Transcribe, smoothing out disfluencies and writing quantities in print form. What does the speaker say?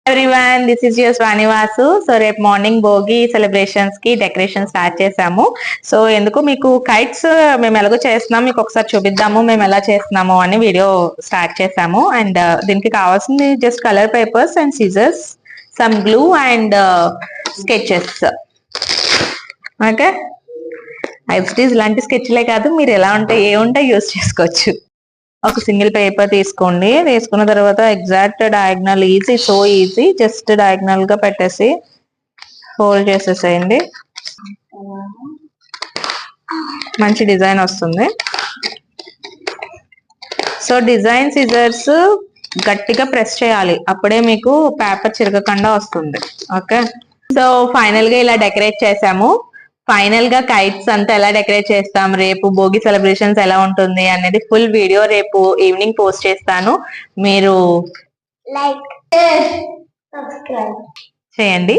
Everyone, this is your స్వానివాసు. So రేపు morning Bhogi celebrations కి డెకరేషన్ స్టార్ట్ చేసాము. సో ఎందుకు మీకు కైట్స్ మేము ఎలాగో చేస్తున్నాం, మీకు ఒకసారి చూపిద్దాము మేము ఎలా చేస్తున్నాము అని వీడియో స్టార్ట్ చేసాము. అండ్ దీనికి కావాల్సింది just colour papers and scissors, some glue and sketches. Okay, ఐస్టీస్ ఇలాంటి స్కెచ్లే కాదు, మీరు ఎలా ఉంటాయి ఏ ఉంటాయి యూస్ చేసుకోవచ్చు. ఒక సింగిల్ పేపర్ తీసుకోండి. తీసుకున్న తర్వాత exact diagonal, easy, so easy, just diagonal గా పెట్టేసి ఫోల్డ్ చేసేసేయండి. మంచి డిజైన్ వస్తుంది. సో డిజైన్ సిజర్స్ గట్టిగా ప్రెస్ చేయాలి, అప్పుడే మీకు పేపర్ చిరగకుండా వస్తుంది. ఓకే, సో ఫైనల్ గా ఇలా డెకరేట్ చేసాము. ఫైనల్ గా కైట్స్ అంతా ఎలా డెకరేట్ చేస్తాం, రేపు భోగి సెలబ్రేషన్స్ ఎలా ఉంటుంది అనేది ఫుల్ వీడియో రేపు ఈవినింగ్ పోస్ట్ చేస్తాను. మీరు లైక్ సబ్స్క్రైబ్ చేయండి.